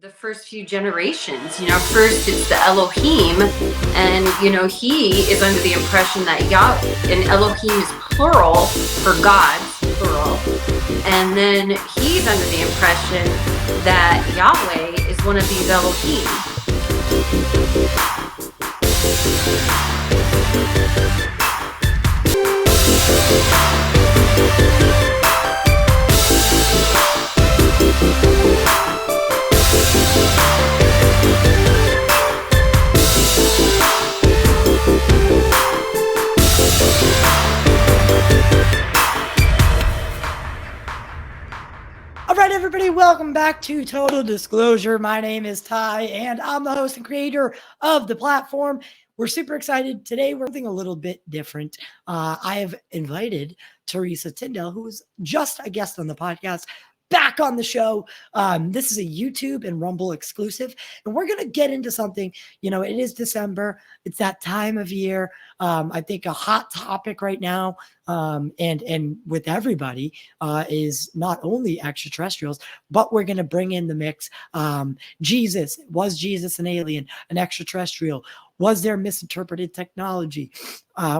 the first few generations. First it's the Elohim, and he is under the impression that and Elohim is plural for gods, plural, and then he's under the impression that Yahweh is one of these Elohim. All right, everybody, welcome back to Total Disclosure. My name is Ty, and I'm the host and creator of the platform. We're super excited. Today, we're doing a little bit different. I have invited Kyasa Temple, who was just a guest on the podcast, back on the show. This is a YouTube and Rumble exclusive, and we're going to get into something. It is December. It's that time of year. I think a hot topic right now, and with everybody, is not only extraterrestrials, but we're going to bring in the mix. Jesus. Was Jesus an alien, an extraterrestrial? Was there misinterpreted technology?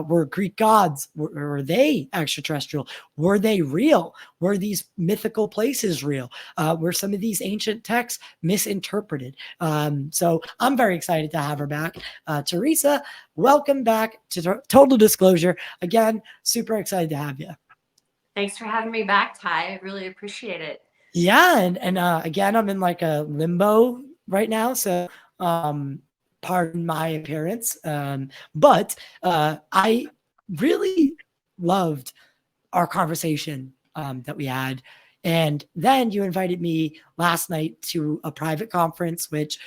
Were Greek gods, were they extraterrestrial? Were they real? Were these mythical places real? Were some of these ancient texts misinterpreted? So I'm very excited to have her back. Kyasa, welcome back to Total Disclosure. Again, super excited to have you. Thanks for having me back, Ty. I really appreciate it. Yeah, and again, I'm in like a limbo right now, so pardon my appearance, but I really loved our conversation that we had. And then you invited me last night to a private conference, which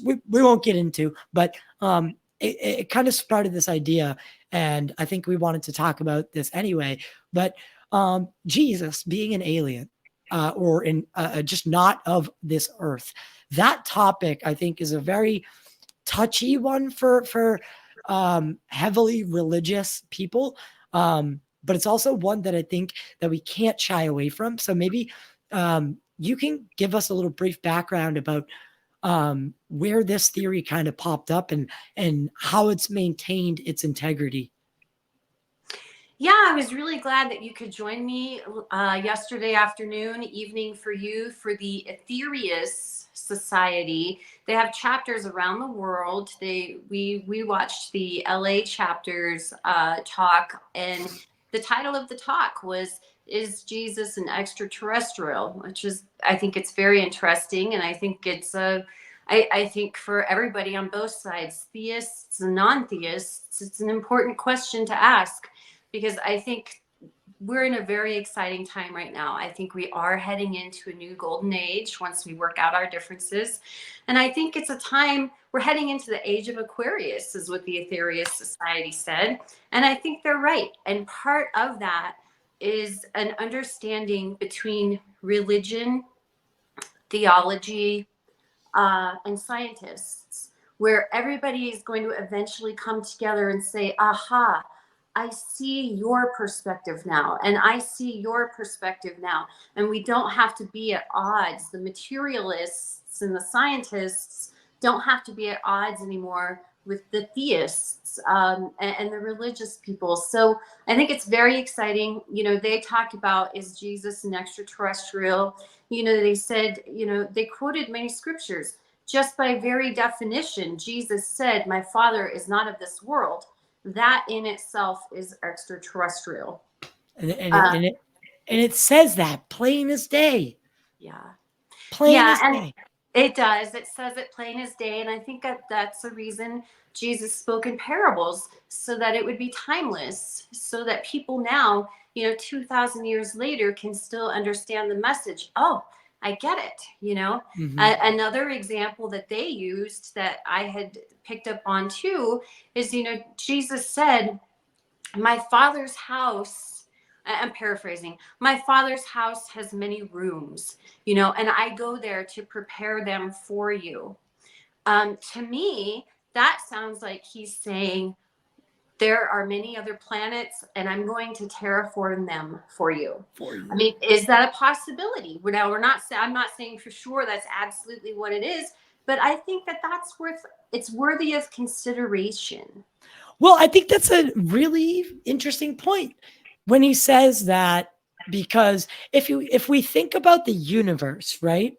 we won't get into, but it kind of started this idea, and I think we wanted to talk about this anyway. But Jesus being an alien, or in just not of this earth, that topic I think is a very touchy one for heavily religious people, but it's also one that I think that we can't shy away from. So maybe you can give us a little brief background about where this theory kind of popped up and how it's maintained its integrity. Yeah, I was really glad that you could join me yesterday evening for you, for the Aetherius Society. They have chapters around the world. We watched the LA chapters talk, and the title of the talk was "Is Jesus an Extraterrestrial?" Which is, I think it's very interesting, and I think it's I think for everybody on both sides, theists and non-theists, it's an important question to ask, because I think we're in a very exciting time right now. I think we are heading into a new golden age once we work out our differences. And I think it's a time, we're heading into the age of Aquarius, is what the Aetherius Society said. And I think they're right. And part of that is an understanding between religion, theology, and scientists, where everybody is going to eventually come together and say, aha, I see your perspective now, and I see your perspective now. And we don't have to be at odds. The materialists and the scientists don't have to be at odds anymore with the theists and the religious people. So I think it's very exciting. They talked about, is Jesus an extraterrestrial? They said, they quoted many scriptures. Just by very definition, Jesus said, my Father is not of this world. That in itself is extraterrestrial. And it says that plain as day. Yeah. Plain as day. It does. It says it plain as day. And I think that's the reason Jesus spoke in parables, so that it would be timeless, so that people now, 2,000 years later, can still understand the message. Oh, I get it. Mm-hmm. Another example that they used that I had picked up on too is, Jesus said, my Father's house, I'm paraphrasing, my Father's house has many rooms, and I go there to prepare them for you. To me, that sounds like he's saying there are many other planets, and I'm going to terraform them for you. For you. I mean, is that a possibility? Now, I'm not saying for sure that's absolutely what it is, but I think that it's worthy of consideration. Well, I think that's a really interesting point when he says that, because if we think about the universe, right?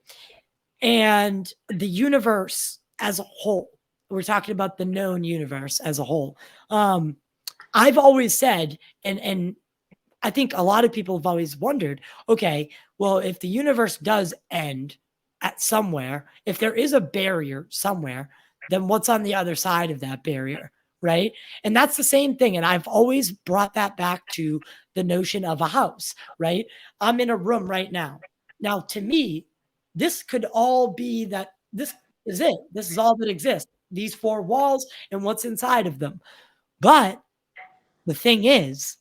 And the universe as a whole, we're talking about the known universe as a whole. I've always said, and I think a lot of people have always wondered, okay, well, if the universe does end at somewhere, if there is a barrier somewhere, then what's on the other side of that barrier, right? And that's the same thing. And I've always brought that back to the notion of a house, right? I'm in a room right now. Now, to me, this could all be that this is it. This is all that exists. These four walls and what's inside of them. But the thing is,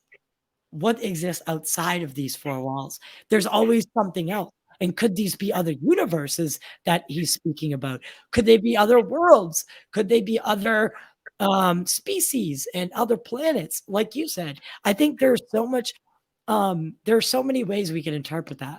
what exists outside of these four walls? There's always something else. And could these be other universes that he's speaking about? Could they be other worlds? Could they be other species and other planets? Like you said, I think there's so much, there's so many ways we can interpret that.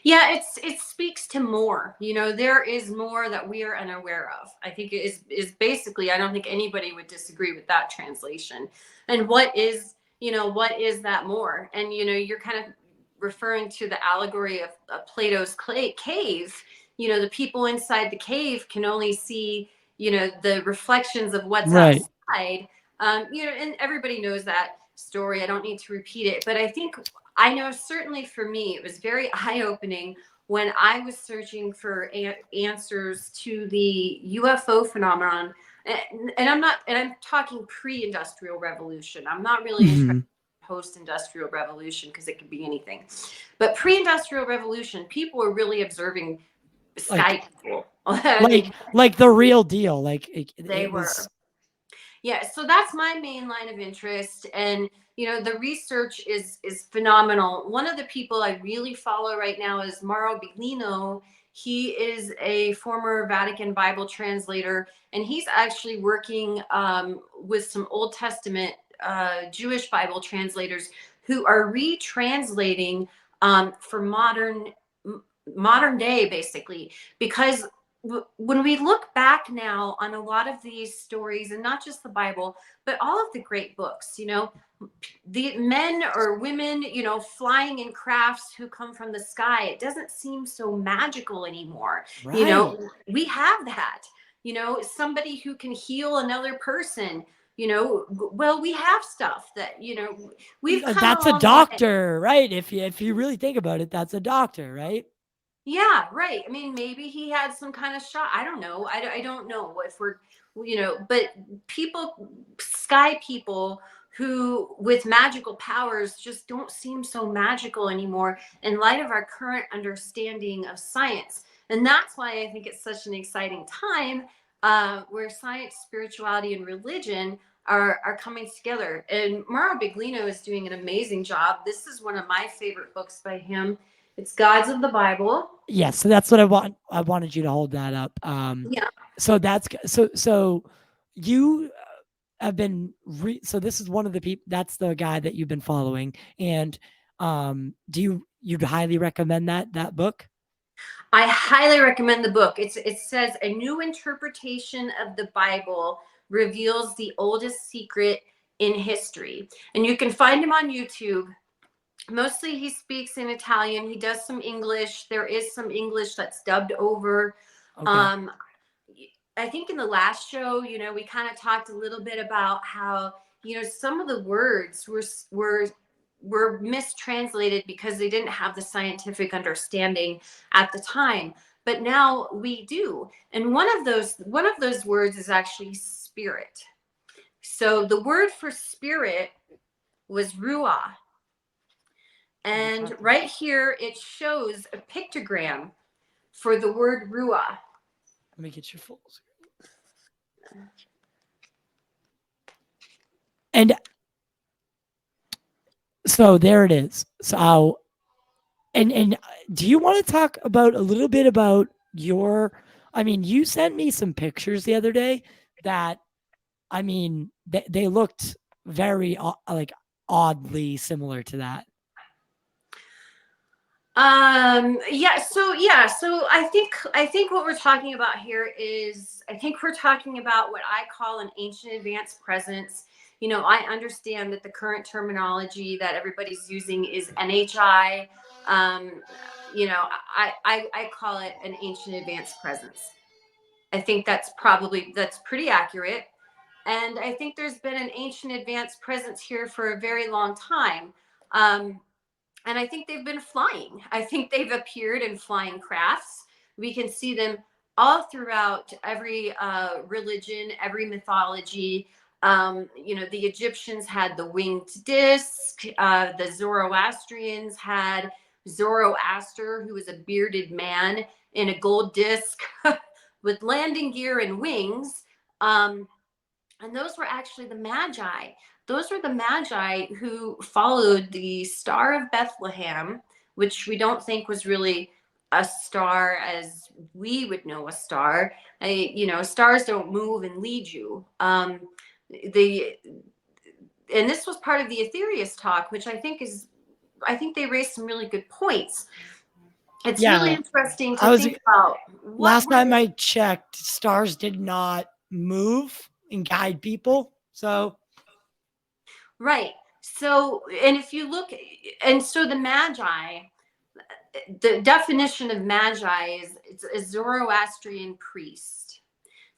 Yeah, it speaks to more. There is more that we are unaware of. I think it is basically, I don't think anybody would disagree with that translation. And what is that more? And you're kind of referring to the allegory of Plato's cave. The people inside the cave can only see the reflections of what's Right. outside. And everybody knows that story. I don't need to repeat it, but I know certainly for me, it was very eye-opening when I was searching for answers to the UFO phenomenon. And I'm talking pre-industrial revolution. I'm not really interested in post-industrial revolution because it could be anything. But pre-industrial revolution, people were really observing sky people. like the real deal. Like they were. Yeah, so that's my main line of interest. And the research is phenomenal. One of the people I really follow right now is Mauro Biglino. He is a former Vatican Bible translator, and he's actually working with some Old Testament Jewish Bible translators who are retranslating for modern day, basically, because when we look back now on a lot of these stories, and not just the Bible, but all of the great books, the men or women, flying in crafts who come from the sky, it doesn't seem so magical anymore. Right. We have that, somebody who can heal another person. Well, we have stuff that, we've come that's a doctor, right? If you really think about it, that's a doctor, right? Yeah, right. I mean, maybe he had some kind of shot. I don't know. I don't know if we're, but sky people who with magical powers just don't seem so magical anymore in light of our current understanding of science. And that's why I think it's such an exciting time where science, spirituality, and religion are coming together. And Mauro Biglino is doing an amazing job. This is one of my favorite books by him. It's Gods of the Bible. Yes, so that's what I want. I wanted you to hold that up. Yeah. So that's so you have been so this is one of the people. That's the guy that you've been following, and you'd highly recommend that book? I highly recommend the book. It says a new interpretation of the Bible reveals the oldest secret in history, and you can find him on YouTube. Mostly he speaks in Italian. He does some English. There is some English that's dubbed over. Okay. I think in the last show, we kind of talked a little bit about how, some of the words were mistranslated because they didn't have the scientific understanding at the time. But now we do. And one of those words is actually spirit. So the word for spirit was ruah. And right here, it shows a pictogram for the word ruah. Let me get your full screen. And so there it is. So, and do you want to talk about a little bit about you sent me some pictures the other day that, they looked very like oddly similar to that. So I think what we're talking about here is, I think we're talking about what I call an ancient advanced presence. I understand that the current terminology that everybody's using is NHI. um I call it an ancient advanced presence. I think that's pretty accurate. And I think there's been an ancient advanced presence here for a very long time. And I think they've been flying. I think they've appeared in flying crafts. We can see them all throughout every religion, every mythology. The Egyptians had the winged disc. The Zoroastrians had Zoroaster, who was a bearded man in a gold disc with landing gear and wings. And those were actually the Magi. Those were the Magi who followed the Star of Bethlehem, which we don't think was really a star as we would know a star. Stars don't move and lead you. The and this was part of the Aetherius talk, which I think they raised some really good points. It's really Yeah, interesting I to was think about what last were time the I checked, stars did not move and guide people. So right. So, and if you look, and so the Magi, the definition of Magi is it's a Zoroastrian priest.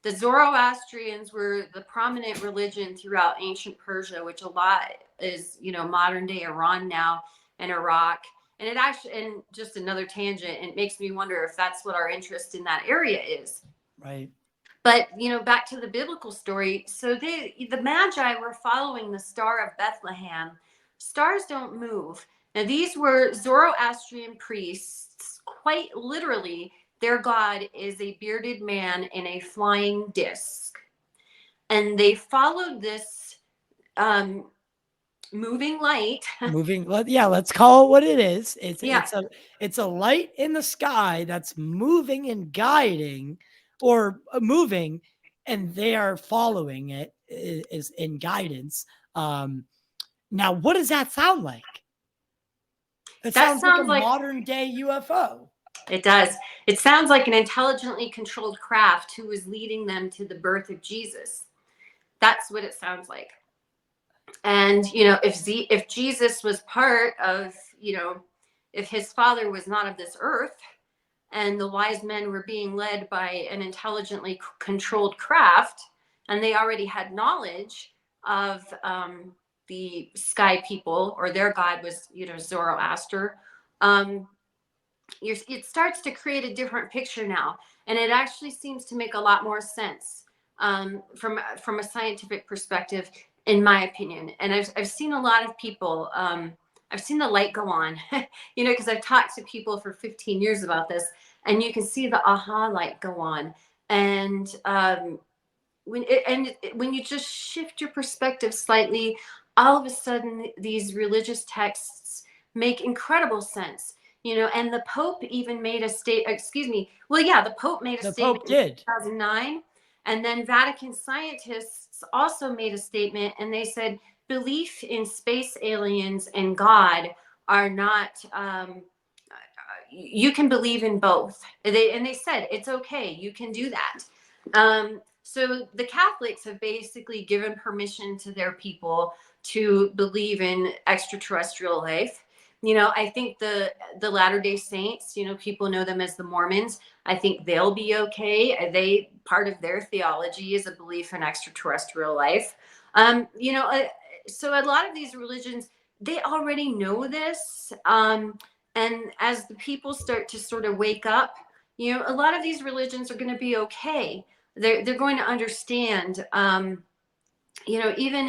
The Zoroastrians were the prominent religion throughout ancient Persia, which a lot is, modern day Iran now and Iraq. And it actually, and just another tangent, it makes me wonder if that's what our interest in that area is. right. But back to the biblical story. So the Magi were following the Star of Bethlehem. Stars don't move. Now these were Zoroastrian priests. Quite literally, their god is a bearded man in a flying disc, and they followed this um, moving light. Moving, let's call it what it is. It's Yeah, it's a light in the sky that's moving and guiding, or moving, and they are following it is in guidance. Now, what does that sound like? It that sounds like a sounds like modern day UFO. it does. It sounds like an intelligently controlled craft who was leading them to the birth of Jesus. That's what it sounds like. And if Jesus was part of, if his father was not of this earth, and the wise men were being led by an intelligently controlled craft, and they already had knowledge of the sky people, or their god was Zoroaster. It starts to create a different picture now, and it actually seems to make a lot more sense from a scientific perspective, in my opinion. And I've seen a lot of people. I've seen the light go on, because I've talked to people for 15 years about this, and you can see the aha light go on. And when you just shift your perspective slightly, all of a sudden these religious texts make incredible sense. And the Pope even made a the Pope made a The statement Pope in did. 2009, and then Vatican scientists also made a statement, and they said belief in space aliens and God are not you can believe in both. And they said it's okay, you can do that. So the Catholics have basically given permission to their people to believe in extraterrestrial life. I think the Latter-day Saints, people know them as the Mormons. I think they'll be okay. Part of their theology is a belief in extraterrestrial life. So a lot of these religions, they already know this. And as the people start to sort of wake up, a lot of these religions are going to be okay. They're going to understand. Even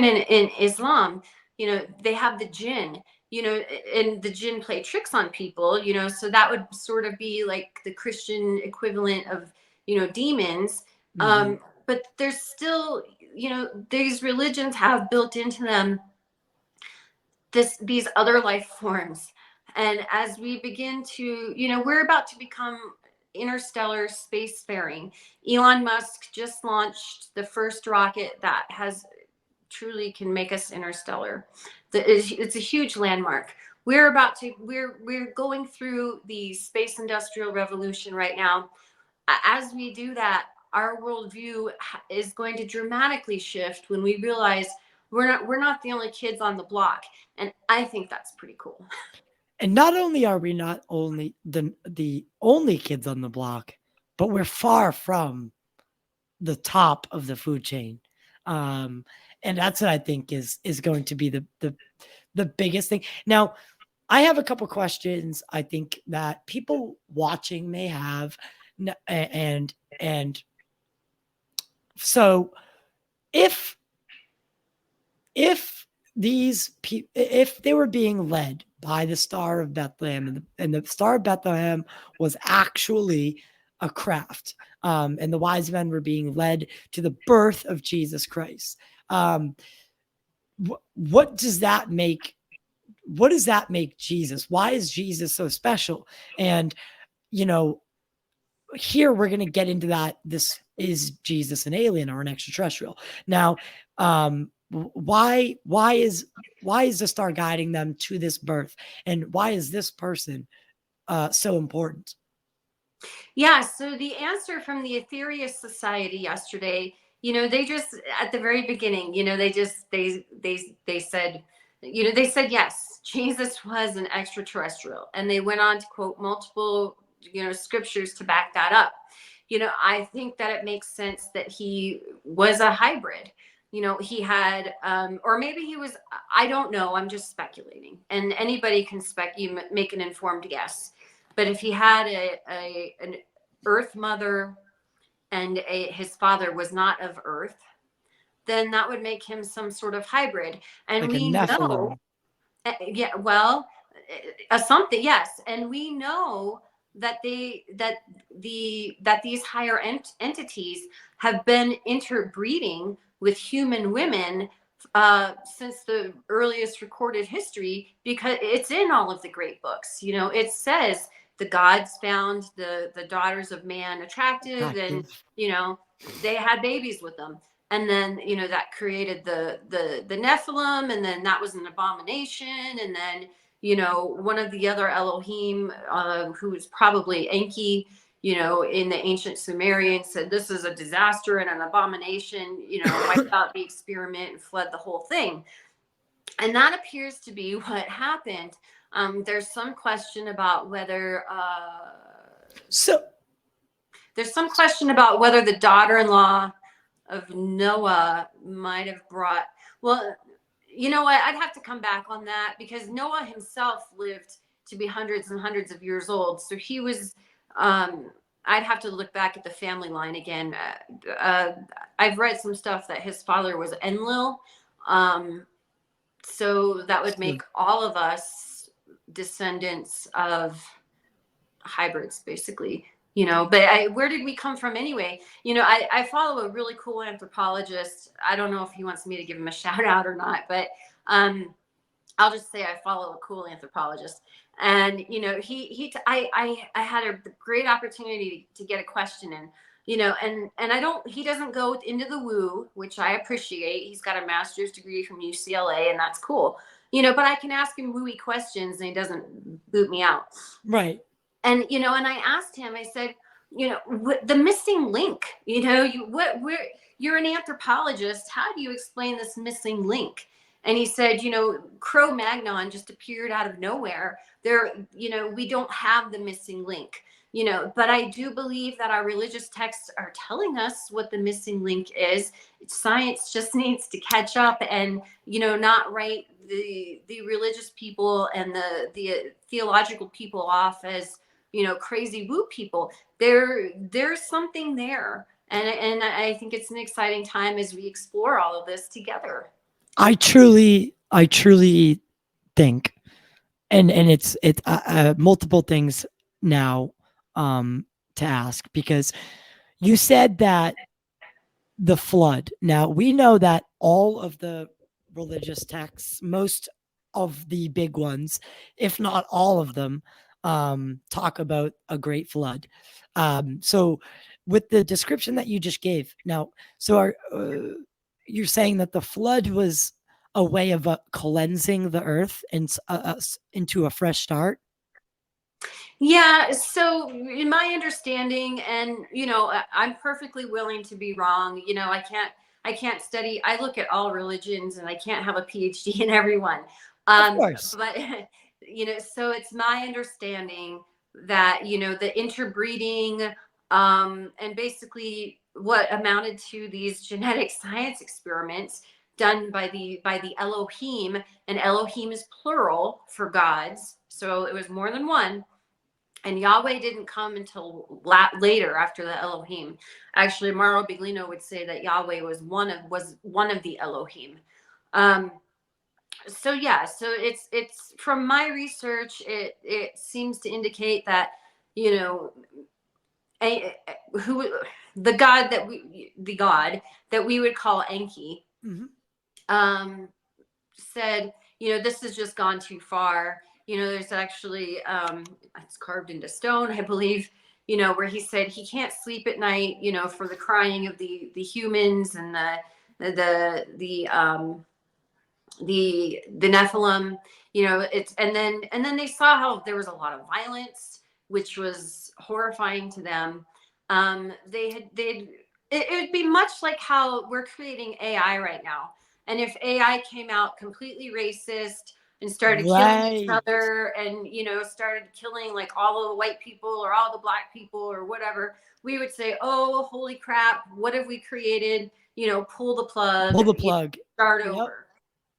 in Islam, they have the jinn, and the jinn play tricks on people, so that would sort of be like the Christian equivalent of, demons. Mhm. But there's still, these religions have built into them these other life forms. And as we begin to, we're about to become interstellar spacefaring. Elon Musk just launched the first rocket that has truly can make us interstellar. It's a huge landmark. We're going through the space industrial revolution right now. As we do that, our worldview is going to dramatically shift when we realize we're not the only kids on the block, and I think that's pretty cool. And not only are we not only the only kids on the block, but we're far from the top of the food chain. And that's what I think is going to be the biggest thing. Now, I have a couple questions I think that people watching may have, and so if if they were being led by the Star of Bethlehem, and the Star of Bethlehem was actually a craft, and the wise men were being led to the birth of Jesus Christ, what does that make? What does that make Jesus? Why is Jesus so special? And here we're going to get into that. This is Jesus an alien or an extraterrestrial? Now, why is the star guiding them to this birth, and why is this person so important? Yeah, so the answer from the Aetherius Society yesterday, they just at the very beginning, they said, they said yes, Jesus was an extraterrestrial, and they went on to quote multiple scriptures to back that up. I think that it makes sense that he was a hybrid. He had or maybe he was, I don't know, I'm just speculating, and anybody can make an informed guess. But if he had an earth mother and his father was not of earth, then that would make him some sort of hybrid. And Like we know, yeah, well, something, yes. And we know that these higher entities have been interbreeding with human women since the earliest recorded history, because it's in all of the great books. It says the gods found the daughters of man attractive, and they had babies with them, and then that created the Nephilim, and then that was an abomination, and then one of the other Elohim, who was probably Enki, in the ancient Sumerian, said this is a disaster and an abomination, wiped out the experiment and fled the whole thing. And that appears to be what happened. There's some question about whether the daughter-in-law of Noah might have brought, well, you know what? I'd have to come back on that, because Noah himself lived to be hundreds and hundreds of years old. So he was, I'd have to look back at the family line again. I've read some stuff that his father was Enlil. So that would make all of us descendants of hybrids, basically. But where did we come from anyway? I follow a really cool anthropologist. I don't know if he wants me to give him a shout out or not, but I'll just say I follow a cool anthropologist. And I had a great opportunity to get a question in, and he doesn't go into the woo, which I appreciate. He's got a master's degree from UCLA, and that's cool. But I can ask him wooey questions and he doesn't boot me out. Right. And and I asked him, I said, the missing link, you're an anthropologist, how do you explain this missing link? And he said, Cro-Magnon just appeared out of nowhere. We don't have the missing link, but I do believe that our religious texts are telling us what the missing link is. Science just needs to catch up and, not write the religious people and the theological people off as, crazy woo people. There's something there. And I think it's an exciting time as we explore all of this together. I truly think, and it's multiple things now to ask, because you said that the flood. Now we know that all of the religious texts, most of the big ones, if not all of them, talk about a great flood. So with the description that you just gave now, so you're saying that the flood was a way of cleansing the earth and into a fresh start? Yeah, so in my understanding, and I'm perfectly willing to be wrong. I can't study. I look at all religions, and I can't have a PhD in everyone. Of course. But so it's my understanding that the interbreeding, and basically what amounted to these genetic science experiments done by the Elohim, and Elohim is plural for gods, so it was more than one. And Yahweh didn't come until later after the Elohim. Actually, Mauro Biglino would say that Yahweh was one of the Elohim. Um, so yeah, so it's from my research, it seems to indicate that you know a, who the God that we would call Enki, Mhm. said, this has just gone too far. There's actually, it's carved into stone, I believe, where he said he can't sleep at night, for the crying of the humans, and the Nephilim. It's and then they saw how there was a lot of violence, which was horrifying to them. It would be much like how we're creating AI right now. And if AI came out completely racist and started killing each Right. other, and started killing like all of the white people or all the black people or whatever, we would say, oh, holy crap, what have we created? Pull the plug, Pull the plug. start Yep. over.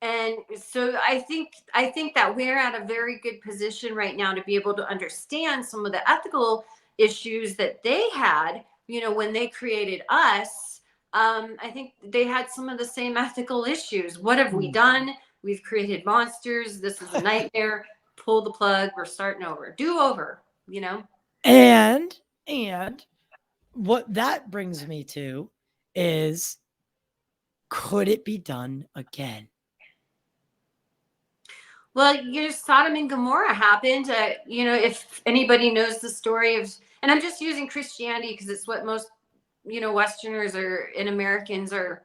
And so I think that we're at a very good position right now to be able to understand some of the ethical issues that they had, when they created us. I think they had some of the same ethical issues. What have we done? We've created monsters. This is a nightmare. Pull the plug. We're starting over. Do over. And what that brings me to is, could it be done again? Well, Sodom and Gomorrah happened. If anybody knows the story of, and I'm just using Christianity because it's what most, Westerners and Americans are,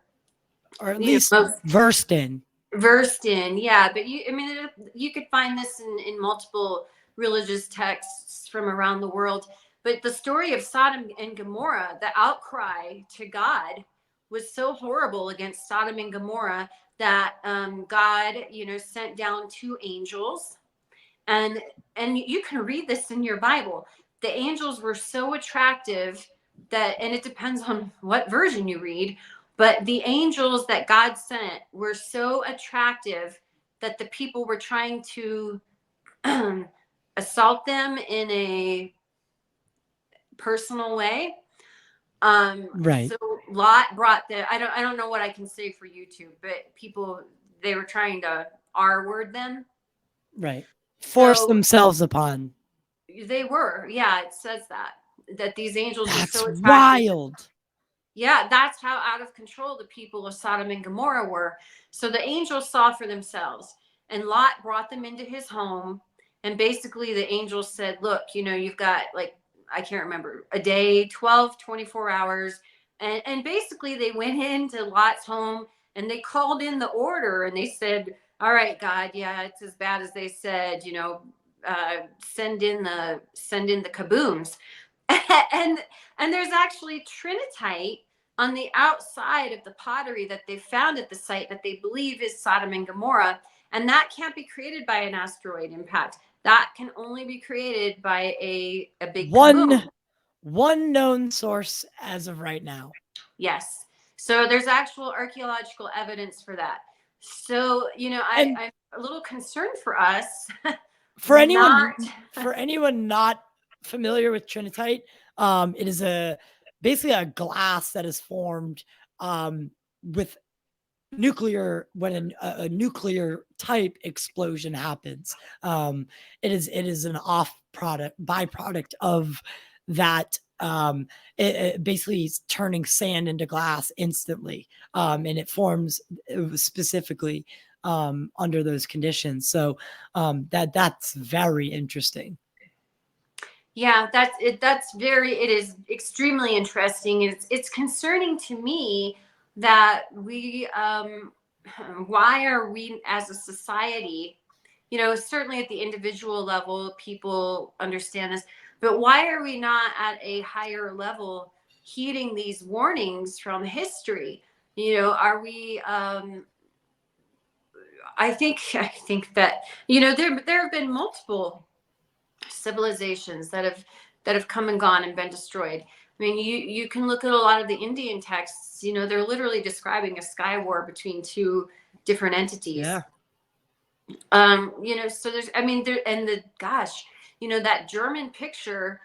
Or at least most versed in. versed in. Yeah, but you could find this in multiple religious texts from around the world. But the story of Sodom and Gomorrah, the outcry to God was so horrible against Sodom and Gomorrah that God, sent down two angels, and you can read this in your Bible. The angels were so attractive and it depends on what version you read, but the angels that God sent were so attractive that the people were trying to assault them in a personal way. Right. So Lot brought I don't know what I can say for YouTube, but people, they were trying to R word them. Right. Force So themselves upon. they were, yeah, it says that these angels were That's so attractive. wild. Yeah, that's how out of control the people of Sodom and Gomorrah were. So the angels saw for themselves, and Lot brought them into his home. And basically, the angels said, look, you've got, like, I can't remember, a day, 12, 24 hours. And basically, they went into Lot's home and they called in the order, and they said, all right, God, yeah, it's as bad as they said, send in the kabooms. and and there's actually trinitite on the outside of the pottery that they found at the site that they believe is Sodom and Gomorrah, and that can't be created by an asteroid impact. That can only be created by a big kaboom. One known source as of right now. Yes. So there's actual archaeological evidence for that. So, And I'm a little concerned for us. for Not anyone not familiar with trinitite, it is basically a glass that is formed with nuclear when a nuclear type explosion happens. It is an byproduct of that. It basically is turning sand into glass instantly, and it forms specifically under those conditions. So that's very interesting. Yeah, that's it. It is extremely interesting. It's concerning to me that why are we as a society, certainly at the individual level, people understand this, but why are we not at a higher level heeding these warnings from history? Are we, I think that, there have been multiple civilizations that have come and gone and been destroyed. I mean, you can look at a lot of the Indian texts. They're literally describing a sky war between two different entities. Yeah. So there's, I mean, there, and the gosh, that German picture.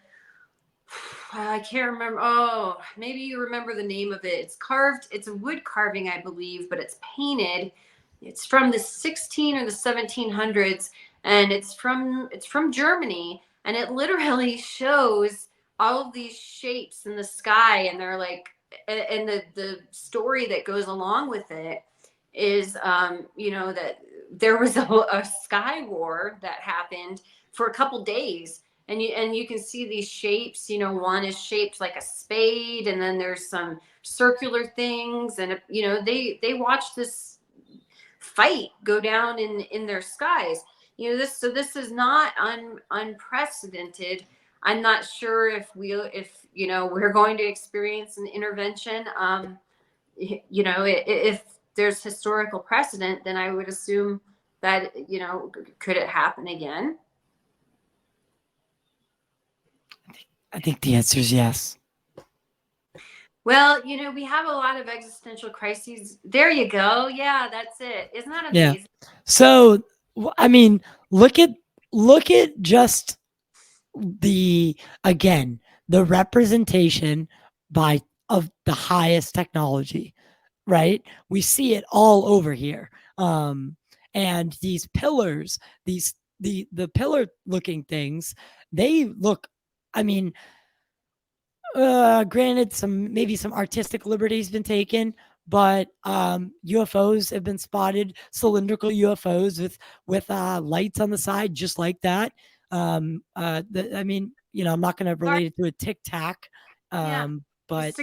I can't remember. Oh, maybe you remember the name of it. It's carved. It's a wood carving, I believe, but it's painted. It's from the 16 or the 1700s, and it's from Germany, and it literally shows all of these shapes in the sky, and they're like, and the story that goes along with it is, that there was a sky war that happened for a couple days, and you can see these shapes. One is shaped like a spade, and then there's some circular things, and they watch this fight go down in their skies. This is not unprecedented. I'm not sure if we're going to experience an intervention. If there's historical precedent, then I would assume that, could it happen again? I think the answer is yes. Well, we have a lot of existential crises. There you go. Yeah, that's it. Isn't that Yeah. amazing? So, I mean, look at just again, the representation of the highest technology, right? We see it all over here. And these pillars, the pillar looking things, they look, I mean, granted, maybe some artistic liberties been taken, but UFOs have been spotted, cylindrical UFOs with lights on the side, just like that. I mean, I'm not going to relate it to a tic tac, Yeah. but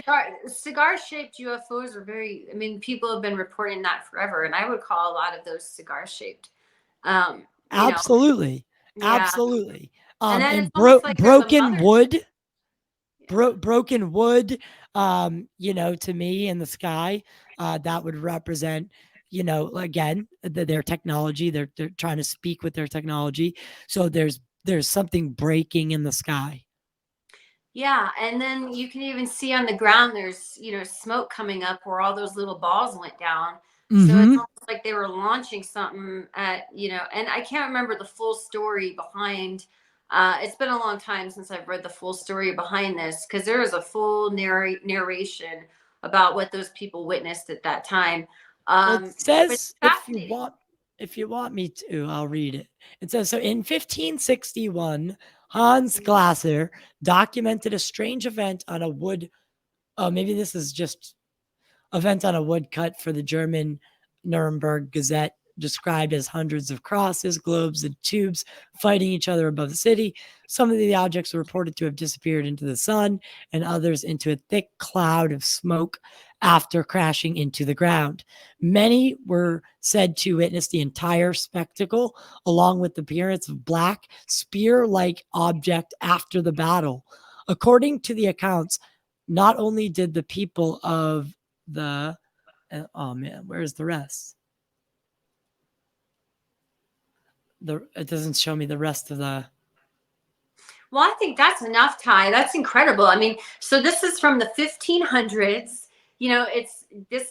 Cigar shaped UFOs are very, I mean, people have been reporting that forever, and I would call a lot of those cigar shaped. Um, you know, absolutely, yeah. absolutely. And then it's And almost like there's a broken mothership. wood, Yeah. broken wood, to me in the sky, that would represent, again, their technology. They're trying to speak with their technology. So there's something breaking in the sky. Yeah, and then you can even see on the ground there's, smoke coming up where all those little balls went down. So it's Mm-hmm. almost like they were launching something at, and I can't remember the full story behind. It's been a long time since I've read the full story behind this, because there is a full narration about what those people witnessed at that time. Well, it But it's says, fascinating. if you want me to, I'll read it. It says, so in 1561, Hans Glasser documented a strange event on a wood. Oh, maybe this is just event on a woodcut for the German Nuremberg Gazette, described as hundreds of crosses, globes, and tubes fighting each other above the city. Some of the objects were reported to have disappeared into the sun, and others into a thick cloud of smoke after crashing into the ground. Many were said to witness the entire spectacle, along with the appearance of black spear-like object after the battle. According to the accounts, not only did the people of the oh man, where's the rest? It doesn't show me the rest of the. Well, I think that's enough, Ty. That's incredible. I mean, so this is from the 1500s. It's Yeah,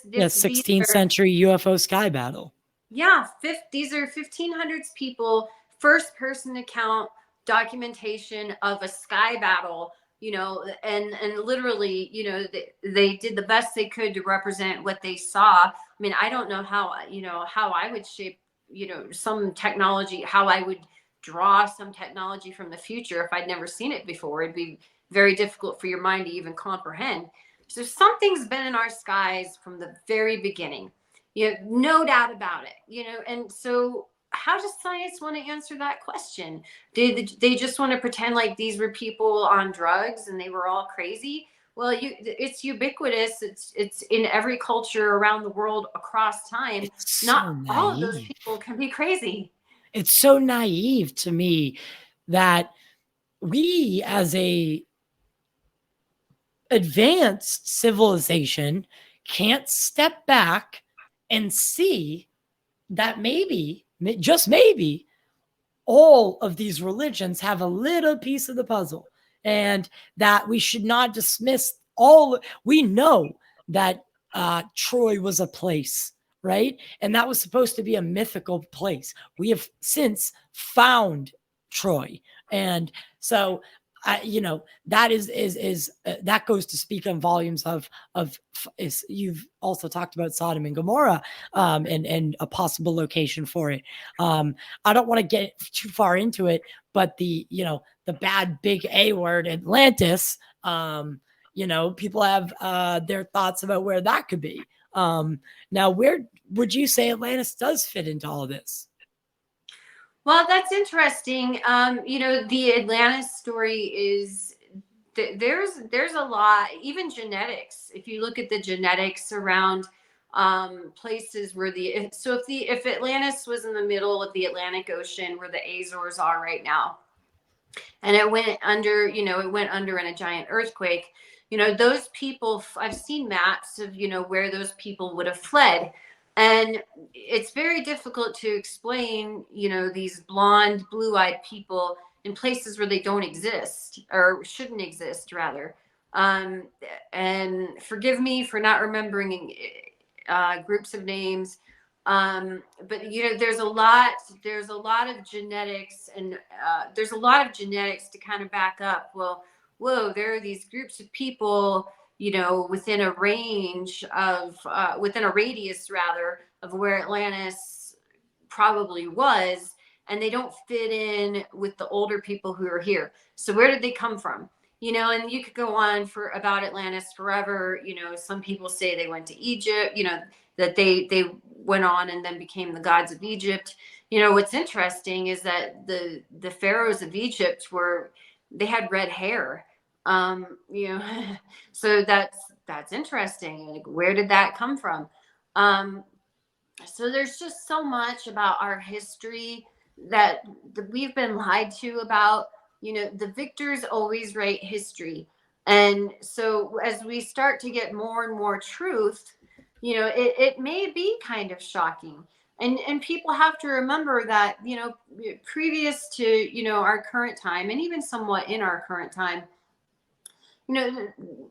these 16th are, century UFO sky battle. yeah, these are 1500s people, first person account documentation of a sky battle. And literally, they did the best they could to represent what they saw. I mean, I don't know how I would shape, some technology, how I would draw some technology from the future if I'd never seen it before. It'd be very difficult for your mind to even comprehend. So something's been in our skies from the very beginning. No doubt about it. And so how does science want to answer that question? Did they just want to pretend like these were people on drugs and they were all crazy? Well, it's ubiquitous. It's in every culture around the world across time. It's Not so all of those naive. people can be crazy. It's so naive to me that we, as a advanced civilization, can't step back and see that maybe, just maybe, all of these religions have a little piece of the puzzle, and that we should not dismiss all. We know that Troy was a place, right? And that was supposed to be a mythical place. We have since found Troy. And so that is that goes to speak on volumes of you've also talked about Sodom and Gomorrah, and a possible location for it. I don't want to get too far into it, but the bad big A word, Atlantis, people have their thoughts about where that could be. Now, where would you say Atlantis does fit into all of this? Well, that's interesting. The Atlantis story is there's a lot, even genetics. If you look at the genetics around places where if Atlantis was in the middle of the Atlantic Ocean where the Azores are right now, and it went under, in a giant earthquake, those people, I've seen maps of, where those people would have fled. And it's very difficult to explain, these blonde, blue-eyed people in places where they don't exist, or shouldn't exist, rather. And forgive me for not remembering groups of names. But there's a lot of genetics, and there's a lot of genetics to kind of back up. Well, whoa, there are these groups of people, within a radius rather of where Atlantis probably was, and they don't fit in with the older people who are here. So where did they come from? And you could go on for about Atlantis forever. Some people say they went to Egypt, that they went on and then became the gods of Egypt. What's interesting is that the pharaohs of Egypt they had red hair. So that's interesting. Like, where did that come from? So there's just so much about our history that we've been lied to about. The victors always write history. And so as we start to get more and more truth, it may be kind of shocking. And people have to remember that, previous to, our current time, and even somewhat in our current time,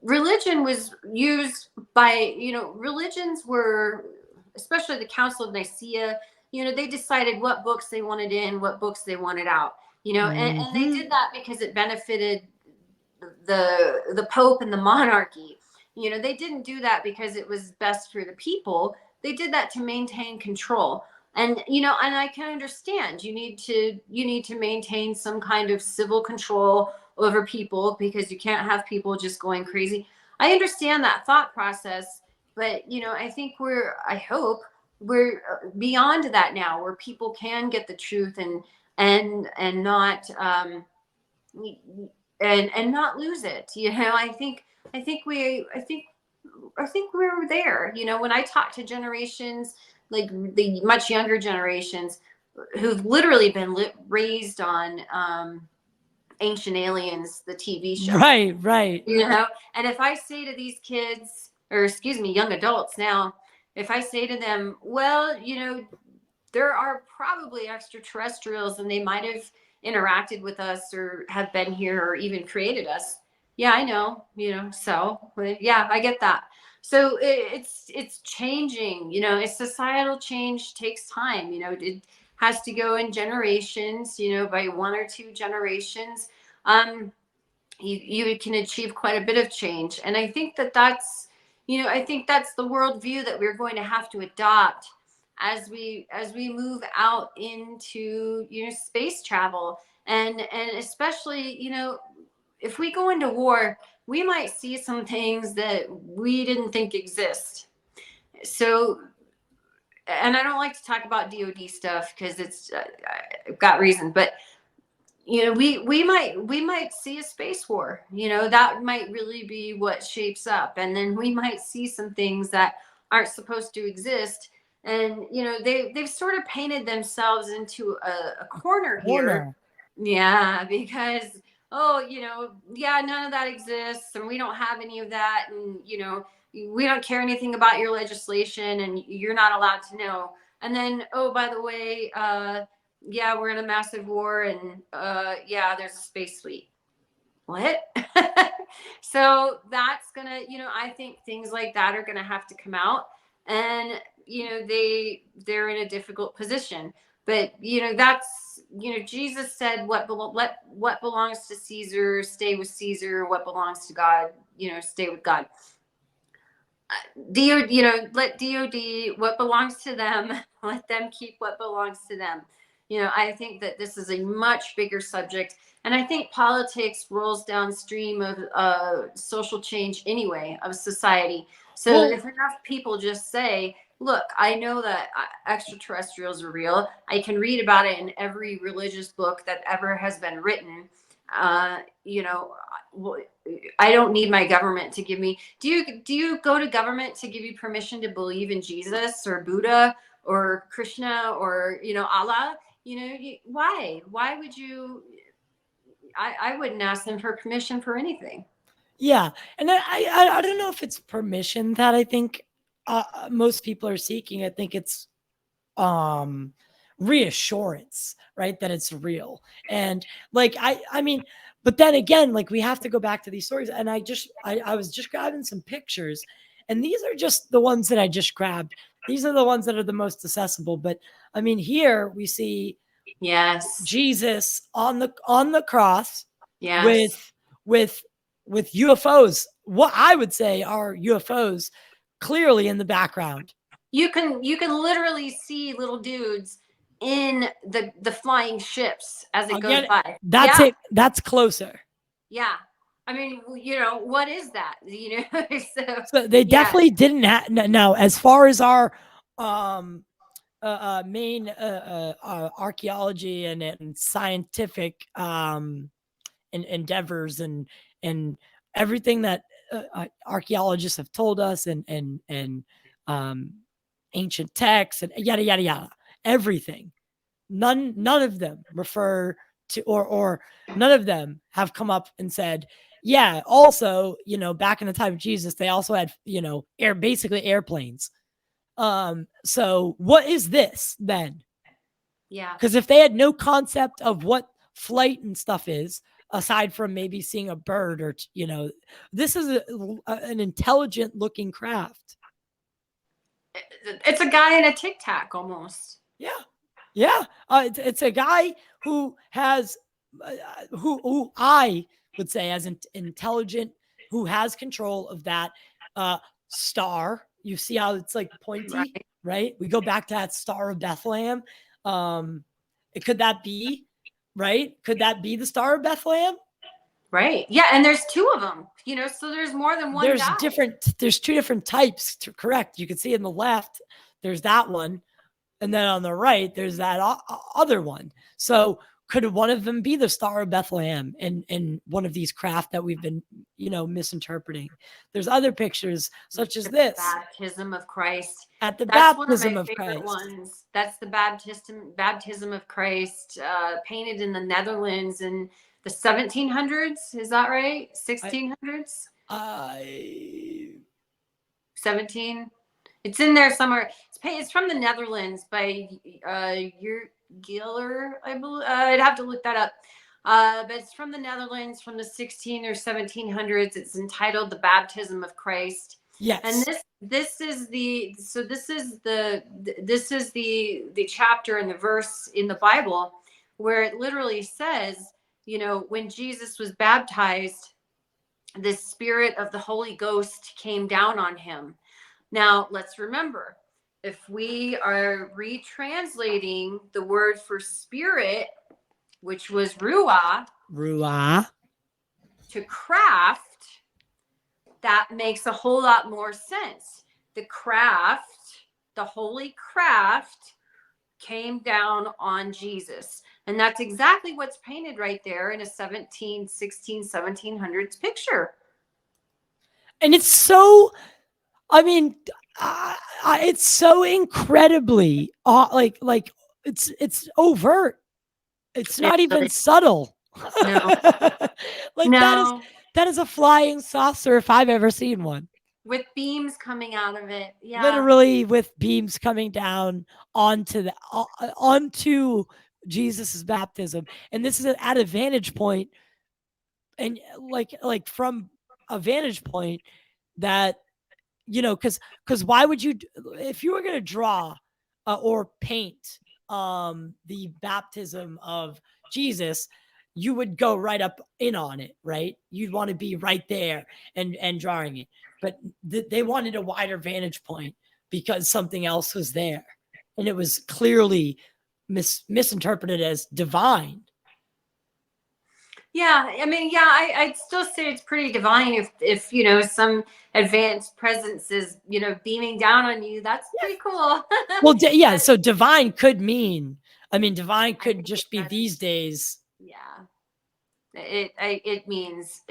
religion was used by, religions were, especially the Council of Nicaea, they decided what books they wanted in, what books they wanted out, and they did that because it benefited the Pope and the monarchy. They didn't do that because it was best for the people. They did that to maintain control. And and I can understand you need to maintain some kind of civil control over people, because you can't have people just going crazy. I understand that thought process, but I hope we're beyond that now, where people can get the truth and not and not lose it. I think we're there. When I talk to generations, like the much younger generations, who've literally been raised on Ancient Aliens, the TV show. Right. And if I say to these kids, or excuse me, young adults now, if I say to them, well, there are probably extraterrestrials and they might have interacted with us or have been here or even created us. Yeah, I know, so yeah, I get that. So it's changing, societal change takes time, it has to go in generations, by one or two generations. You can achieve quite a bit of change. And I think that's the worldview that we're going to have to adopt as we move out into space travel, and especially if we go into war, we might see some things that we didn't think exist. So and I don't like to talk about DoD stuff because it's I've got reason, but we might see a space war. That might really be what shapes up, and then we might see some things that aren't supposed to exist. And they've sort of painted themselves into a corner here. Corner. Yeah, because yeah, none of that exists, and we don't have any of that, and we don't care anything about your legislation, and you're not allowed to know. And then, oh, by the way, yeah, we're in a massive war, and yeah, there's a space fleet. What? So that's gonna, I think things like that are gonna have to come out, and they're in a difficult position. But that's Jesus said, what belongs to Caesar, stay with Caesar. What belongs to God, stay with God. Let DOD, what belongs to them, let them keep what belongs to them. I think that this is a much bigger subject, and I think politics rolls downstream of social change anyway, of society. So Well, if enough people just say, look, I know that extraterrestrials are real. I can read about it in every religious book that ever has been written. uh, you know, I don't need my government to give me. Do you go to government to give you permission to believe in Jesus or Buddha or Krishna or Allah? Why? Why would you? I wouldn't ask them for permission for anything. yeah, and I don't know if it's permission that I think most people are seeking. I think it's um reassurance, right, that it's real. And like I mean, but then again, like we have to go back to these stories. And I was just grabbing some pictures, and these are just the ones that I just grabbed. These are the ones that are the most accessible. But I mean, here we see Yes. Jesus on the cross Yes. with with with UFOs. What I would say are UFOs clearly in the background. You can literally see little dudes in the flying ships as it goes Again, by. that's Yeah. it. That's closer. Yeah. I mean, what is that? So they Yeah. definitely didn't have. Now, as far as our um main archaeology and scientific endeavors and everything that archaeologists have told us and um ancient texts and yada yada yada, everything, none of them refer to, or none of them have come up and said, yeah, also, back in the time of Jesus, they also had, basically airplanes. So what is this then? Yeah. Because if they had no concept of what flight and stuff is, aside from maybe seeing a bird, or this is an intelligent looking craft. It's a guy in a tic tac almost. Yeah, yeah. It's a guy who has, who I would say as intelligent, who has control of that star. You see how it's like pointy, right? We go back to that Star of Bethlehem. Could that be, right? Could that be the Star of Bethlehem? Right. Yeah, and there's two of them. So there's more than one There's guy. there's two different types. Correct. You can see in the left, there's that one. And then on the right, there's that other one. So could one of them be the Star of Bethlehem in one of these craft that we've been, misinterpreting? There's other pictures such as this. Baptism of Christ. At the That's baptism one of of my favorite Christ. ones. That's the baptism of Christ, painted in the Netherlands in the 1700s. Is that right? 1600s? 17. It's in there somewhere. It's from the Netherlands by Giller, I believe. I'd have to look that up. But it's from the Netherlands from the 16 or 1700s. It's entitled "The Baptism of Christ." Yes. And this is the chapter and the verse in the Bible where it literally says, when Jesus was baptized, the Spirit of the Holy Ghost came down on him. Now, let's remember, if we are retranslating the word for spirit, which was ruah, to craft, that makes a whole lot more sense. The craft, the holy craft came down on Jesus. And that's exactly what's painted right there in a 1700s picture. And it's so, I mean, it's so incredibly like it's overt. It's not even subtle. No. Like No. that is a flying saucer if I've ever seen one. With beams coming out of it. Yeah. Literally with beams coming down onto Jesus's baptism. And this is at a vantage point, and like from a vantage point that, you know, because why would you, if you were going to draw or paint the baptism of Jesus, you would go right up in on it, right? You'd want to be right there and drawing it. But they wanted a wider vantage point because something else was there, and it was clearly misinterpreted as divine. Yeah, I mean, yeah, I'd still say it's pretty divine if you know, some advanced presence is, you know, beaming down on you. That's pretty cool. Well, yeah. So divine could mean, I mean, divine could just be these days. Yeah, it means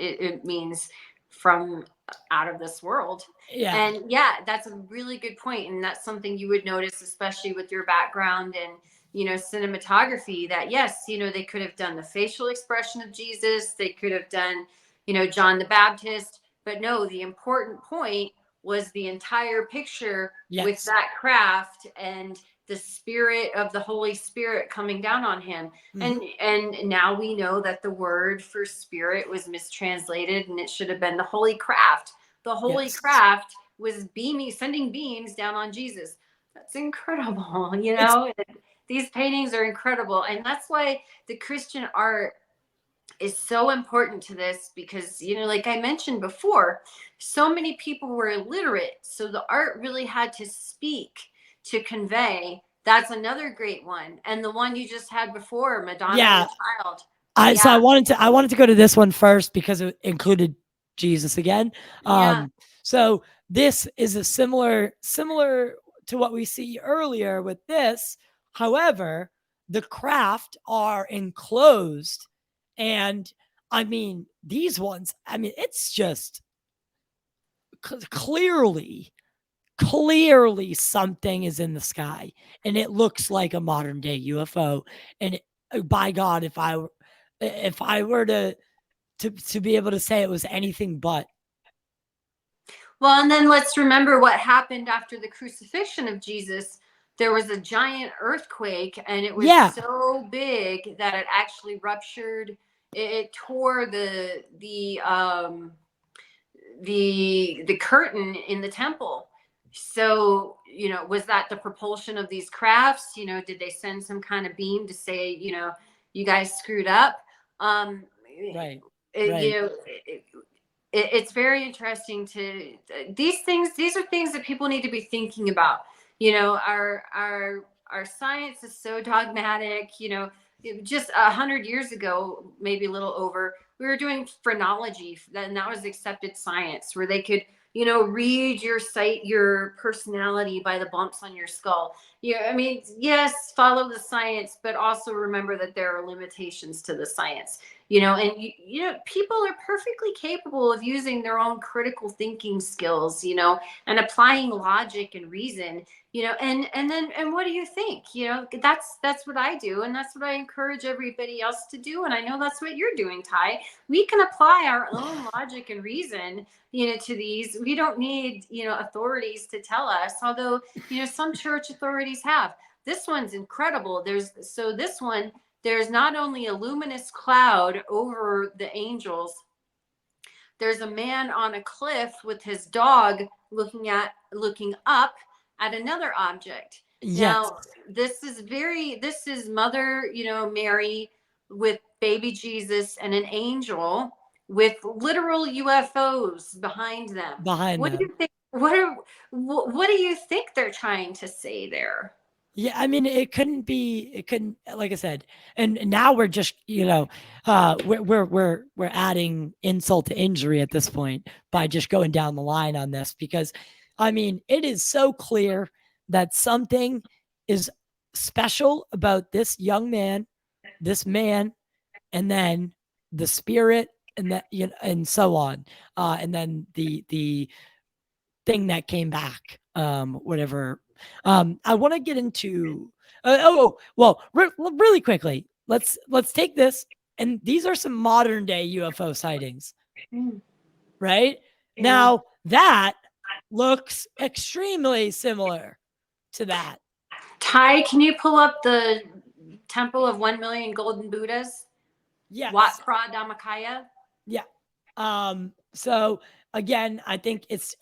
from out of this world. Yeah. And yeah, that's a really good point, and that's something you would notice, especially with your background and, you know, cinematography, that yes, you know, they could have done the facial expression of Jesus, they could have done, you know, John the Baptist, but no, the important point was the entire picture. Yes. With that craft and the spirit of the Holy Spirit coming down on him. And now we know that the word for spirit was mistranslated, and it should have been the holy craft. The holy craft was sending beams down on Jesus. That's incredible, you know. These paintings are incredible, and that's why the Christian art is so important to this, because, you know, like I mentioned before, so many people were illiterate, so the art really had to speak to convey. That's another great one. And the one you just had before, Madonna and the Child. So I wanted to go to this one first because it included Jesus again. So this is a similar to what we see earlier with this. However, the craft are enclosed, and I mean, these ones, I mean, it's just clearly something is in the sky, and it looks like a modern day UFO. And by God, if I were to be able to say it was anything but. Well, and then let's remember what happened after the crucifixion of Jesus. There was a giant earthquake, and it was so big that it actually ruptured. It tore the curtain in the temple. So, you know, was that the propulsion of these crafts? You know, did they send some kind of beam to say, you know, you guys screwed up? Right. You know, it's very interesting to these are things that people need to be thinking about. You know, our science is so dogmatic. You know, just 100 years ago, maybe a little over, we were doing phrenology, and that was accepted science, where they could, you know, read your personality by the bumps on your skull. Yeah, I mean, yes, follow the science, but also remember that there are limitations to the science. You know, and you know, people are perfectly capable of using their own critical thinking skills, you know, and applying logic and reason, you know, and what do you think? You know, that's what I do, and that's what I encourage everybody else to do. And I know that's what you're doing, Ty. We can apply our own logic and reason, you know, to these. We don't need, you know, authorities to tell us, although, you know, some church authorities have. This one's incredible. There's not only a luminous cloud over the angels, there's a man on a cliff with his dog looking up at another object. Yes. Now, this is Mother, you know, Mary with baby Jesus and an angel with literal UFOs behind them. What do you think? What do you think they're trying to say there? Yeah, I mean, it couldn't, like I said, and now we're just, you know, we're adding insult to injury at this point by just going down the line on this, because I mean, it is so clear that something is special about this young man, this man, and then the spirit, and that, you know, and so on, and then the thing that came back, whatever. I want to get into. Well, really quickly, let's take this, and these are some modern day UFO sightings, right? Yeah. Now that looks extremely similar to that. Ty, can you pull up the Temple of 1 Million Golden Buddhas? Yes. Wat Pra Dhammakaya? Yeah. So again, I think it's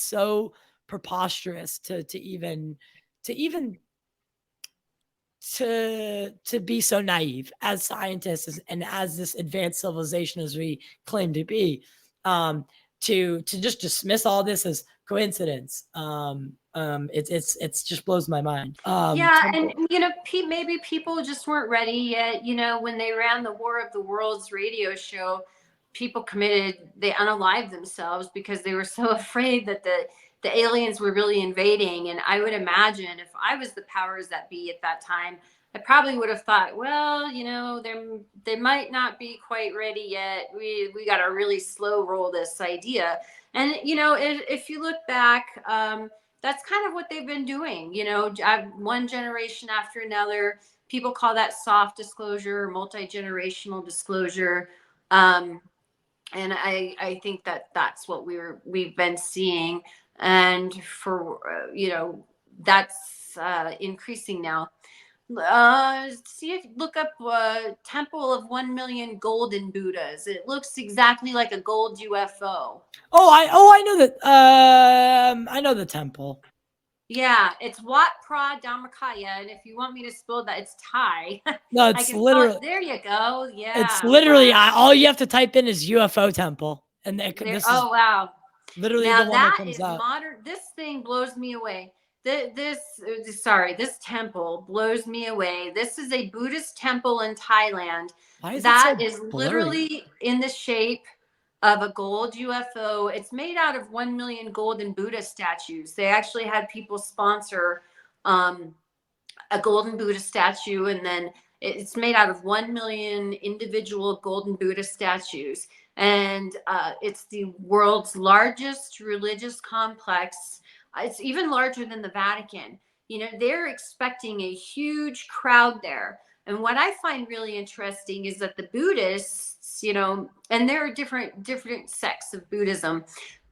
so preposterous to be so naive as scientists and as this advanced civilization as we claim to be, to just dismiss all this as coincidence. It's just blows my mind. Yeah, and you know, maybe people just weren't ready yet. You know, when they ran the War of the Worlds radio show, people they unalived themselves because they were so afraid that the aliens were really invading. And I would imagine if I was the powers that be at that time, I probably would have thought, well, you know, they might not be quite ready yet. We got to really slow roll this idea. And you know, if you look back, that's kind of what they've been doing, you know, one generation after another. People call that soft disclosure, multi-generational disclosure. And I think that that's what we've been seeing. And for, you know, that's increasing now. Look up Temple of 1 Million Golden Buddhas. It looks exactly like a gold UFO. I know that. I know the temple. Yeah, it's Wat Pra Dhammakaya, and if you want me to spell that, it's Thai. No, it's literally. There you go. Yeah, it's literally all you have to type in is UFO temple, and this oh wow. literally Now the one that that comes is up. modern. This thing blows me away. This temple blows me away. This is a Buddhist temple in Thailand Why is that it so is blurry? literally in the shape of a gold UFO. It's made out of 1 million golden Buddha statues. They actually had people sponsor a golden Buddha statue, and then it's made out of 1 million individual golden Buddha statues. And it's the world's largest religious complex. It's even larger than the Vatican. You know, they're expecting a huge crowd there. And what I find really interesting is that the Buddhists, you know, and there are different sects of Buddhism,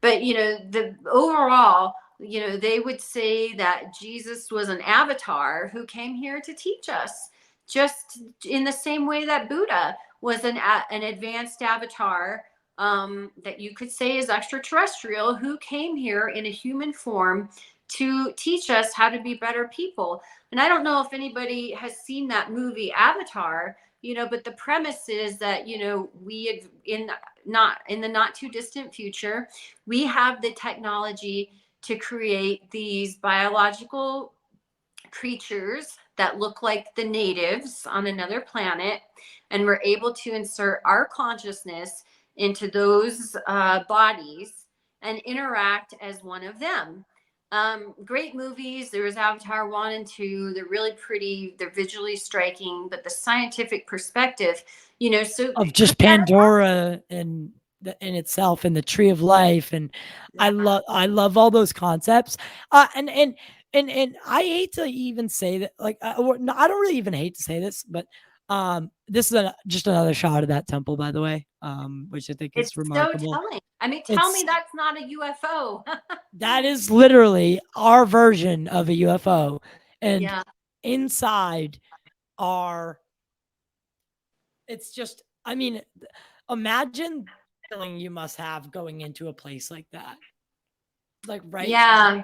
but you know, the overall, you know, they would say that Jesus was an avatar who came here to teach us, just in the same way that Buddha was an advanced avatar, that you could say is extraterrestrial, who came here in a human form to teach us how to be better people. And I don't know if anybody has seen that movie Avatar, you know, but the premise is that, you know, in the not too distant future, we have the technology to create these biological creatures that look like the natives on another planet, and we're able to insert our consciousness into those bodies and interact as one of them. Great movies. There was Avatar 1 and 2. They're really pretty. They're visually striking, but the scientific perspective, you know, so of just Pandora and in itself, and the tree of life, and I love all those concepts. And I hate to even say that, like, I don't really even hate to say this, but this is just another shot of that temple, by the way, which I think is remarkable. So telling. I mean, tell me that's not a UFO. That is literally our version of a UFO, and Yeah. inside are. It's just, I mean, imagine the feeling you must have going into a place like that. Like, right? Yeah.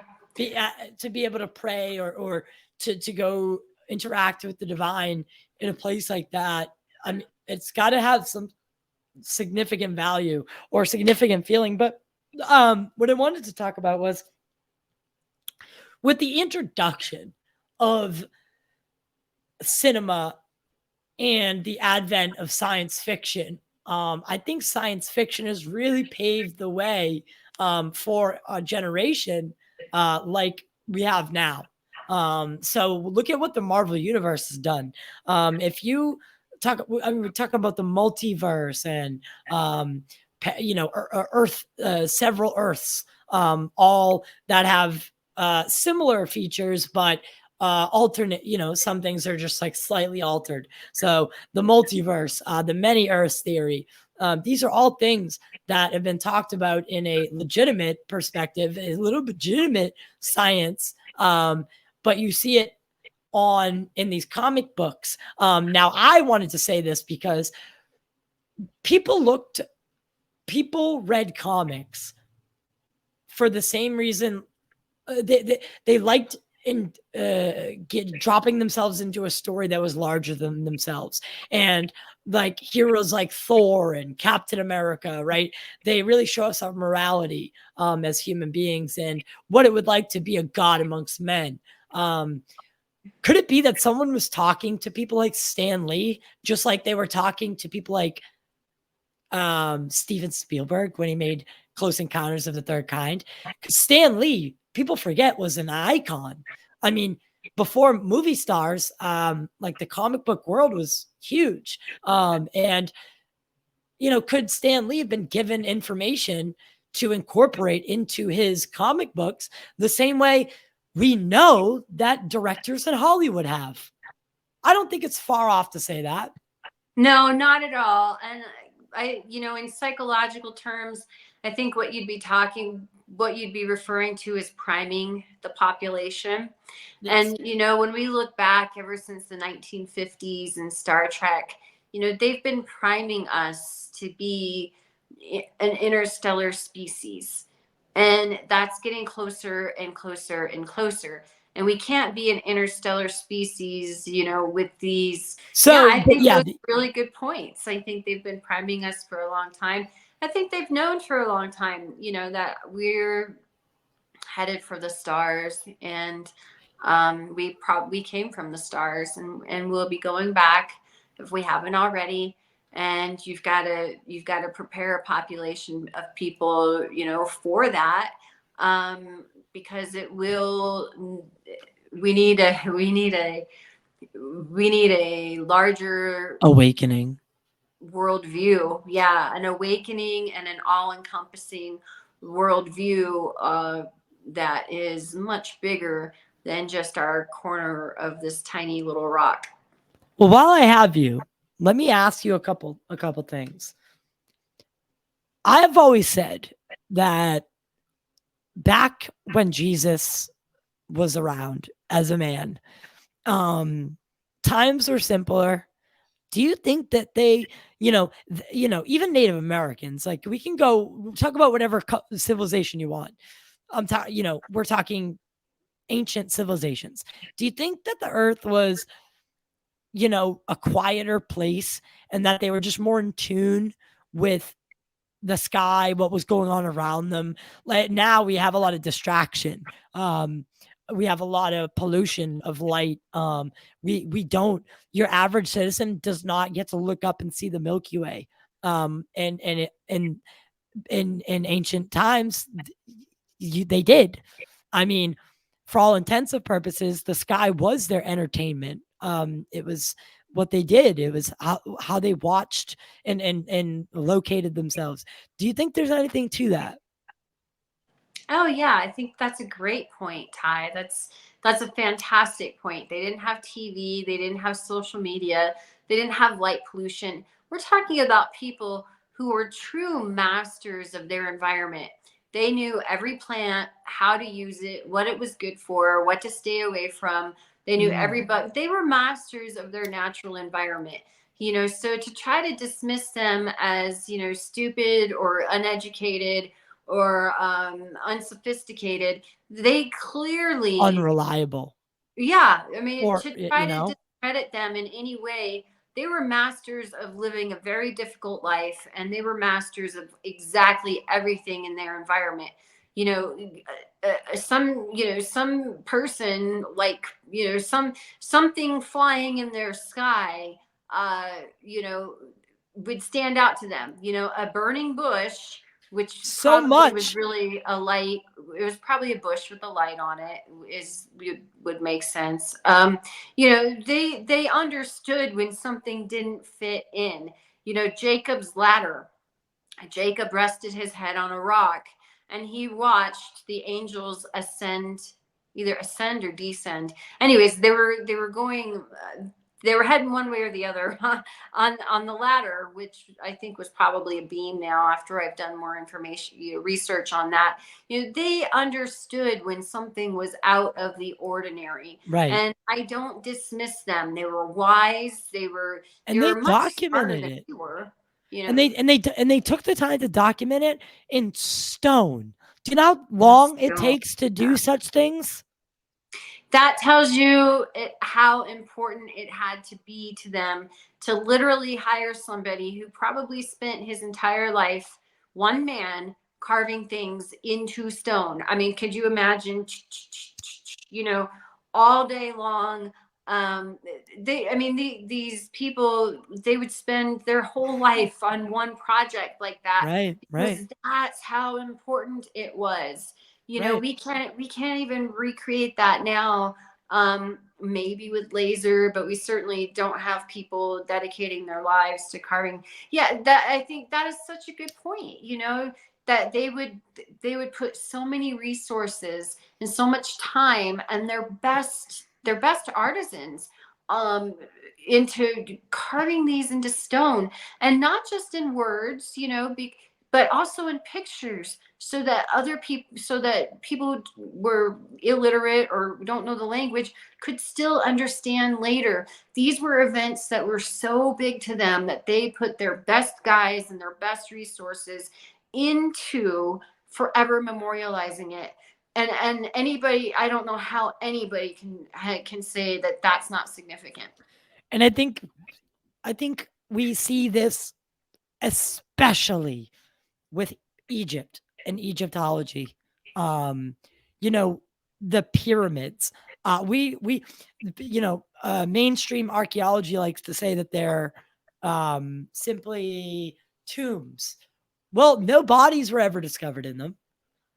To be able to pray or to go interact with the divine in a place like that. I mean, it's got to have some significant value or significant feeling. But what I wanted to talk about was with the introduction of cinema and the advent of science fiction. I think science fiction has really paved the way for a generation like we have now. So look at what the Marvel universe has done. If you talk, I mean, we talk about the multiverse and, Earth, several Earths, all that have similar features, but alternate, some things are just like slightly altered. So the multiverse, the many Earths theory, these are all things that have been talked about in a legitimate perspective, a little legitimate science. But you see it in these comic books. Now I wanted to say this because people read comics for the same reason. They liked dropping themselves into a story that was larger than themselves, and like heroes like Thor and Captain America, right? They really show us our morality as human beings and what it would like to be a god amongst men. Could it be that someone was talking to people like Stan Lee, just like they were talking to people like Steven Spielberg when he made Close Encounters of the Third Kind? Because Stan Lee, people forget, was an icon. I mean, before movie stars, like the comic book world was huge. And, could Stan Lee have been given information to incorporate into his comic books the same way we know that directors in Hollywood have? I don't think it's far off to say that. No, not at all. And in psychological terms, I think what you'd be referring to is priming the population. Yes. And, when we look back ever since the 1950s and Star Trek, they've been priming us to be an interstellar species. And that's getting closer and closer and closer. And we can't be an interstellar species, with these. So, yeah, I think yeah, those are really good points. I think they've been priming us for a long time. I think they've known for a long time, that we're headed for the stars, and we came from the stars, and we'll be going back if we haven't already. And you've got to prepare a population of people, for that, because it will. We need a larger awakening. worldview. Yeah, an awakening and an all-encompassing worldview that is much bigger than just our corner of this tiny little rock. Well, while I have you, let me ask you a couple things. I've always said that back when Jesus was around as a man, times were simpler. Do you think that they, even Native Americans, like we can go talk about whatever civilization you want. We're talking ancient civilizations. Do you think that the earth was, a quieter place and that they were just more in tune with the sky, what was going on around them? Like now we have a lot of distraction. We have a lot of pollution of light. We don't, your average citizen does not get to look up and see the Milky Way. And in ancient times, they did. I mean, for all intents and purposes, the sky was their entertainment. It was what they did. It was how they watched and located themselves. Do you think there's anything to that? Oh yeah, I think that's a great point, Ty. That's a fantastic point. They didn't have TV, they didn't have social media, they didn't have light pollution. We're talking about people who were true masters of their environment. They knew every plant, how to use it, what it was good for, what to stay away from. They knew every bug. They were masters of their natural environment. So to try to dismiss them as, stupid or uneducated or unsophisticated, they clearly Unreliable. yeah, I mean, Or, to try to discredit them in any way, they were masters of living a very difficult life, and they were masters of exactly everything in their environment. Some person like, something flying in their sky, uh, you know, would stand out to them. A burning bush which So probably was much. really a light. It was probably a bush with a light on it. Would make sense. They understood when something didn't fit in. Jacob's ladder. Jacob rested his head on a rock, and he watched the angels either ascend or descend. Anyways, they were going. They were heading one way or the other on the ladder, which I think was probably a beam. Now, after I've done more information, research on that, they understood when something was out of the ordinary, Right. and I don't dismiss them. They were wise. They And they were much smarter documented than it. we were. And they took the time to document it in stone. Do you know how Yes, long it don't. takes to do such things? That tells you how important it had to be to them to literally hire somebody who probably spent his entire life, one man, carving things into stone. I mean, could you imagine, all day long? These people, they would spend their whole life on one project like that Right, right, because that's how important it was. right. We can't even recreate that now. Maybe with laser, but we certainly don't have people dedicating their lives to carving. Yeah, that I think that is such a good point. That they would put so many resources and so much time and their best artisans um into carving these into stone, and not just in words, but also in pictures, so that people who were illiterate or don't know the language could still understand later. These were events that were so big to them that they put their best guys and their best resources into forever memorializing it. And anybody, I don't know how anybody can say that that's not significant. And I think we see this especially with Egypt and Egyptology. Um, you know, the pyramids. Mainstream archaeology likes to say that they're simply tombs. Well, no bodies were ever discovered in them.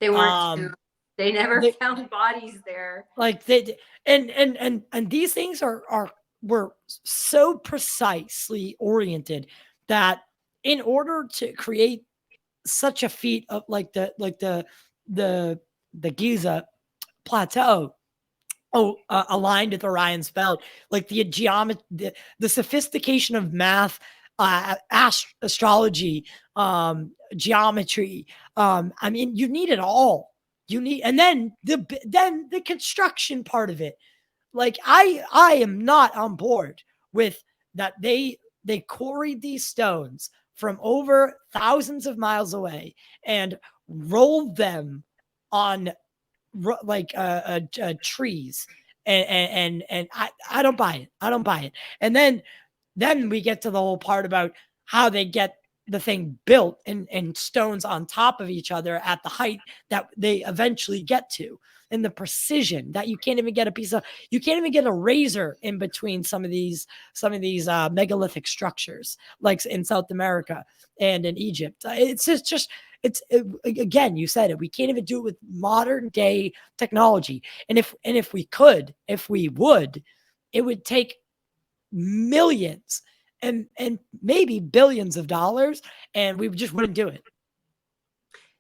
They weren't too. Um, They never they, found bodies there. like they and these things were so precisely oriented that in order to create such a feat of the the Giza plateau, aligned with Orion's belt, like the geometry, the sophistication of math, astrology, geometry. I mean, you need it all. And then the construction part of it. Like I am not on board with that. They quarried these stones from over thousands of miles away and rolled them on trees, and I don't buy it. I don't buy it. And then we get to the whole part about how they get the thing built and stones on top of each other at the height that they eventually get to, and the precision that you can't even get you can't even get a razor in between some of these megalithic structures like in South America and in Egypt. It's just again, you said it, we can't even do it with modern day technology. And if we would, it would take millions and maybe billions of dollars, and we just wouldn't do it.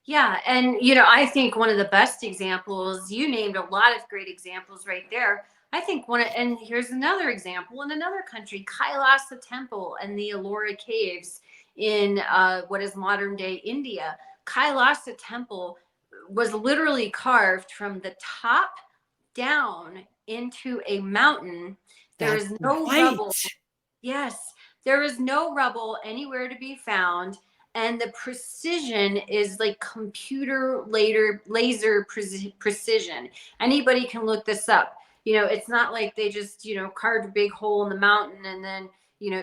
Yeah, and I think one of the best examples, you named a lot of great examples right there. I think and here's another example in another country, Kyasa Temple and the Ellora Caves in what is modern day India. Kyasa Temple was literally carved from the top down into a mountain. There That's is no right. rubble. Yes, there is no rubble anywhere to be found, and the precision is like computer laser precision. Anybody can look this up. It's not like they just carved a big hole in the mountain and then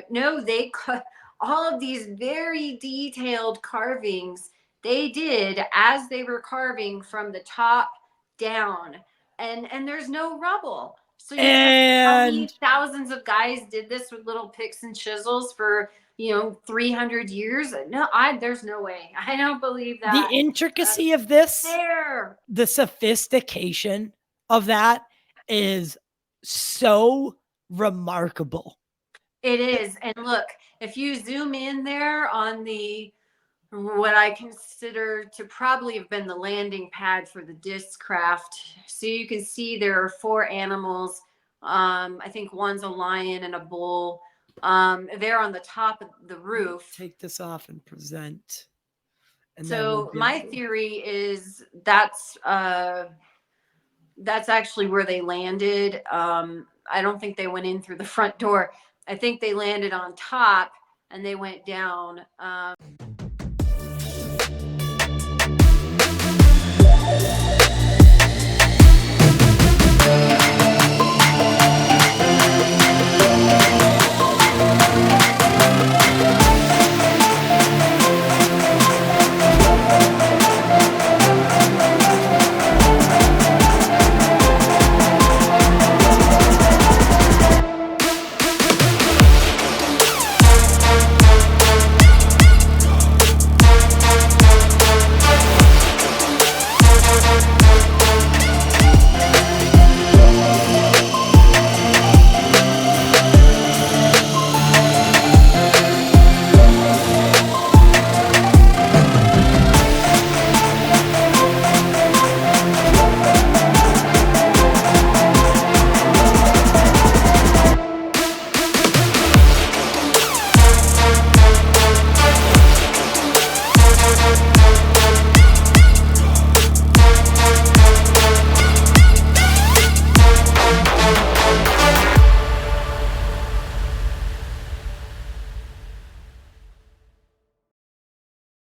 no, they cut all of these very detailed carvings. They did as they were carving from the top down, and there's no rubble. So you tell me how many And thousands of guys did this with little picks and chisels for 300 years. No, there's no way. I don't believe that. The intricacy of this, There. the sophistication of that is so remarkable. It is. And look, if you zoom in there on what I consider to probably have been the landing pad for the disc craft, so you can see there are 4 animals. I think one's a lion and a bull. They're on the top of the roof. Take this off and present. And so my theory is that's actually where they landed. I don't think they went in through the front door. I think they landed on top and they went down.